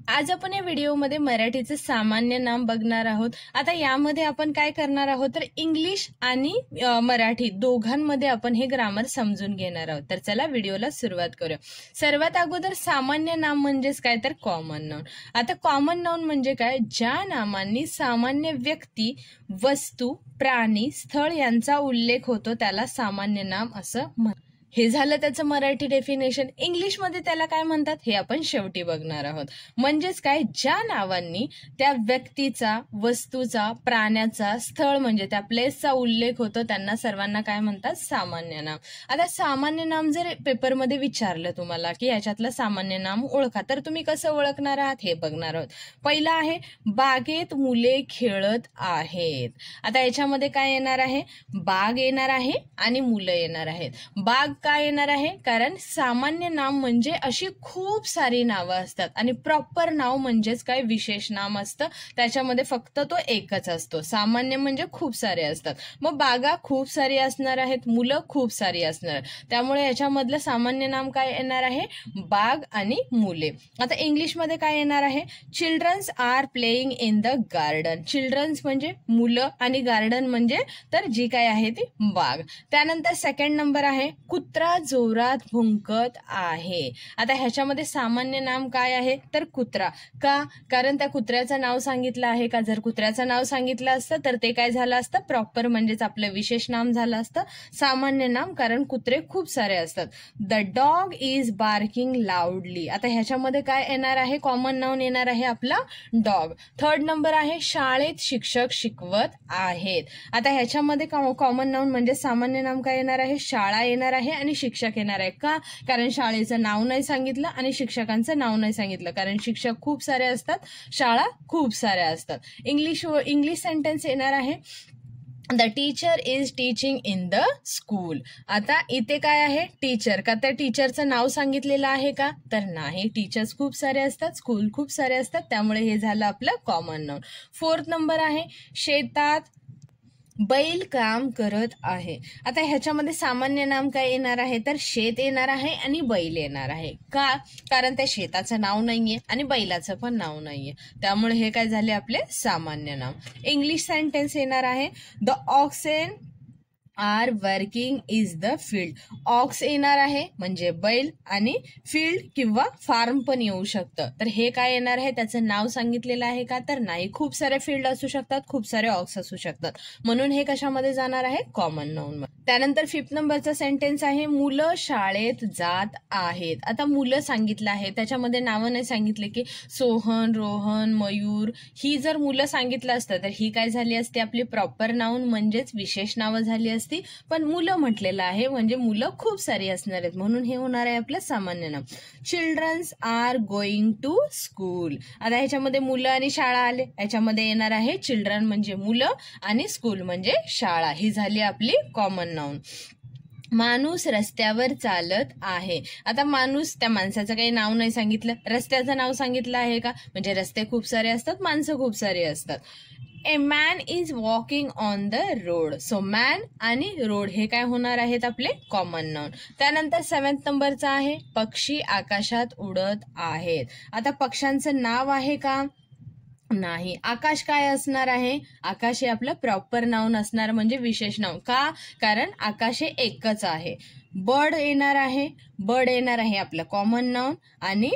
आज आपण या व्हिडिओमध्ये मराठीचे सामान्य नाम बघणार आहोत। आता यामध्ये आपण काय करणार आहोत तर इंग्लिश आणि मराठी दोघांमध्ये आपण हे ग्रामर समजून घेणार आहोत। तर चला व्हिडिओला सुरुवात करूया। सर्वात अगोदर सामान्य नाम म्हणजेच काय तर कॉमन नाउन। आता कॉमन नाउन म्हणजे काय, ज्या नामांनी सामान्य व्यक्ती, वस्तू, प्राणी, स्थळ यांचा उल्लेख होतो त्याला सामान्य नाम असं म्हणतात। हे झालं त्याचं मराठी डेफिनेशन। इंग्लिश मध्ये त्याला काय म्हणतात हे आपण शेवटी बघणार आहोत। म्हणजेच काय, ज्या नावांनी त्या व्यक्तीचा, वस्तूचा, प्राण्याचा, स्थळ म्हणजे त्या प्लेसचा उल्लेख होतो त्यांना सर्वांना काय म्हणतात, सामान्य नाम। आता सामान्य नाम जर पेपरमध्ये विचारलं तुम्हाला की याच्यातलं सामान्य नाम ओळखा, तर तुम्ही कसं ओळखणार आहात हे बघणार आहोत। पहिला आहे बागेत मुले खेळत आहेत। आता याच्यामध्ये काय येणार आहे, बाग येणार आहे आणि मुलं येणार आहेत। बाग काय येणार आहे, कारण सामान्य नाम म्हणजे अशी खूप सारी नावं असतात आणि प्रॉपर नाव म्हणजेच काय, विशेष नाम असतं, त्याच्यामध्ये फक्त तो एकच असतो। सामान्य म्हणजे खूप सारे असतात, मग बागा खूप सारी असणार आहेत, मुलं खूप सारी असणार, त्यामुळे याच्यामधलं सामान्य नाम काय येणार आहे, बाग आणि मुले। आता इंग्लिश मध्ये काय येणार आहे, childrens are playing in the garden. Childrens म्हणजे मुलं आणि गार्डन म्हणजे तर जी काय आहे ती बाग। त्यानंतर सेकंड नंबर आहे कुत्रा जोरात भुंकत आहे। आता ह्याच्यामध्ये सामान्य नाम काय आहे तर कुत्रा। का, कारण त्या कुत्र्याचं नाव सांगितलं आहे का, जर कुत्र्याचं नाव सांगितलं असतं तर ते काय झालं असतं, प्रॉपर म्हणजेच आपलं विशेष नाम झालं असतं। सामान्य नाम कारण कुत्रे खूप सारे असतात। The dog is barking लाऊडली। आता ह्याच्यामध्ये काय येणार आहे, कॉमन नाउन येणार आहे आपला डॉग। थर्ड नंबर आहे शाळेत शिक्षक शिकवत आहेत। आता ह्याच्यामध्ये कॉमन नाउन म्हणजे सामान्य नाम काय येणार आहे, शाळा येणार आहे आणि शिक्षक येणार आहे। का, कारण शाळेचं नाव नाही सांगितलं आणि शिक्षकांचं नाव नाही सांगितलं, कारण शिक्षक खूप सारे असतात, शाळा खूप साऱ्या असतात। इंग्लिश सेंटेन्स येणार आहे the teacher is teaching in the school. आता इथे काय आहे, टीचर, का त्या टीचरचं नाव सांगितलेलं आहे का, तर नाही, टीचर्स खूप सारे असतात, स्कूल खूप सारे असतात, त्यामुळे हे झालं आपलं कॉमन नाउन। फोर्थ नंबर आहे शेतात बैल काम करत आहे। आता ह्याच्यामध्ये सामान्य नाम काय येणार आहे तर शेत येणार आहे आणि बैल येणार आहे। का, कारण त्या शेताचं नाव नाहीये आणि बैलाचं पण नाव नाहीये, त्यामुळे हे काय झाले आपले सामान्य नाम। इंग्लिश सेंटेन्स येणार आहे the oxen are working is the field. Ox येणार आहे म्हणजे बैल आणि फील्ड किंवा फार्म पण येऊ शकतं, तर हे काय येणार आहे, त्याचं नाव सांगितलेलं आहे का, तर नाही, खूप सारे फील्ड असू शकतात, खूप सारे ऑक्स असू शकतात, म्हणून हे कशामध्ये जाणार आहे, कॉमन नाउन मध्ये। त्यानंतर फिफ्थ नंबरचा सेंटेन्स आहे मुलं शाळेत जात आहेत। आता मुलं सांगितलं आहे, त्याच्यामध्ये नावं नाही सांगितले की सोहन, रोहन, मयूर, ही जर मुलं सांगितलं असतं तर ही काय झाली असते, आपली प्रॉपर नाउन म्हणजेच विशेष नावं झाली असती, पण मुलं म्हटलेलं आहे म्हणजे मुलं खूप सारी असणार आहेत, म्हणून हे होणार आहे आपलं सामान्य नाम। Childrens are going to school. आता ह्याच्यामध्ये मुलं आणि शाळा आले, याच्यामध्ये येणार आहे चिल्ड्रन म्हणजे मुलं आणि स्कूल म्हणजे शाळा, ही झाली आपली कॉमन नाउन। माणूस रस्त्यावर चालत आहे। आता माणूस, त्या माणसाचं काही नाव नाही सांगितलं, रस्त्याचं नाव सांगितलं आहे का, म्हणजे रस्ते खूप सारे असतात, माणसं खूप सारी असतात। A man is walking on the road. So man आणि रोड हे काय होणार आहेत आपले कॉमन नाउन। त्यानंतर सेवन्थ नंबरचा आहे पक्षी आकाशात उडत आहेत। आता पक्ष्यांचं नाव आहे का, नाही। आकाश काय असणार आहे, आकाश हे आपलं प्रॉपर नाउन असणार म्हणजे विशेष नाउन। का, कारण आकाश हे एकच आहे। बर्ड येणार आहे, बर्ड येणार आहे आपलं कॉमन नाउन आणि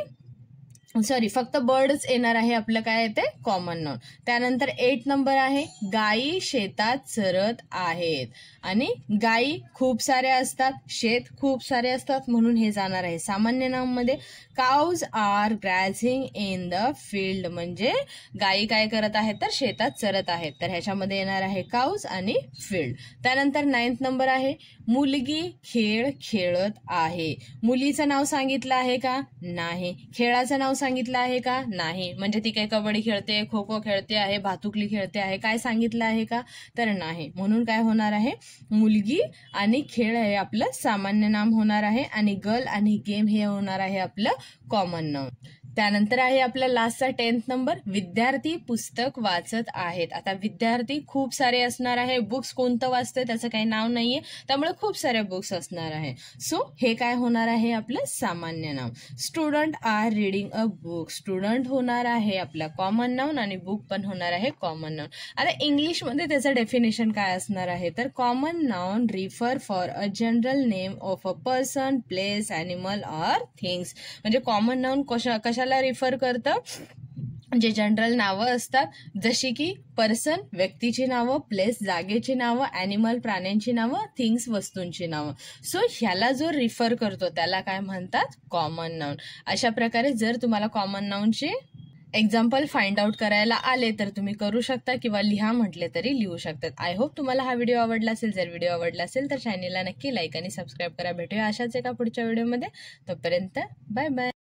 फक्त बर्डच येणार आहे आपलं काय येते, कॉमन नाउन। त्यानंतर 8 नंबर आहे गायी शेतात चरत आहेत आणि गायी खूप साऱ्या असतात, शेत खूप सारे असतात, म्हणून हे जाणार आहे सामान्य नाम मध्ये। Cows are grazing in the field म्हणजे गायी काय करत आहेत तर शेतात चरत आहेत, तर ह्याच्यामध्ये येणार आहे काउज आणि फील्ड। त्यानंतर 9th नंबर आहे मुलगी खेळ खेळत आहे। मुलीचं नाव सांगितलं आहे का, नाही। खेळाचं नाव सांगितलं आहे का, नाही, म्हणजे ती काही कबड्डी खेळते, खो खो खेळते आहे, भातुकली खेळते आहे, काय सांगितलं आहे का, तर नाही, म्हणून काय होणार आहे, मुलगी आणि खेळ हे आपलं सामान्य नाम होणार आहे आणि गर्ल आणि गेम हे होणार आहे आपलं कॉमन नाउन। त्यानंतर आहे आपला लास्टचा 10th नंबर, विद्यार्थी पुस्तक वाचत आहेत. आता विद्यार्थी खूप सारे असणार आहे. बुक्स कोणतं वाचतंय त्याचं काही नाव नाहीये, त्यामुळे खूप सारे बुक्स असणार आहे. सो हे काय होणार आहे आपलं सामान्य नाव. Student are reading a book, student होणार आहे आपला कॉमन नाउन आणि बुक पण होणार आहे कॉमन नाउन. आता इंग्लिशमध्ये त्याचं डेफिनेशन काय असणार आहे, तर common noun refer for a general name of a person, place, animal or things. म्हणजे कॉमन नाउन कशाला रिफर करतं, जे जनरल नावं असतात, जशी की पर्सन व्यक्तीची नावं, प्लेस जागेची नावं, ॲनिमल प्राण्यांची नावं, थिंग्स वस्तूंची नावं. सो ह्याला जो रिफर करतो त्याला काय म्हणतात, कॉमन नाउन. अशा प्रकारे जर तुम्हाला कॉमन नाउनचे एक्झाम्पल फाइंड आउट करायला आले तर तुम्ही करू शकता किंवा लिहा म्हटले तरी लिहू शकतात. आय होप तुम्हाला हा व्हिडिओ आवडला असेल. जर व्हिडिओ आवडला असेल तर चॅनलला नक्की लाईक आणि सबस्क्राईब करा. भेटूया अशाच एका पुढच्या व्हिडिओमध्ये. तोपर्यंत बाय बाय.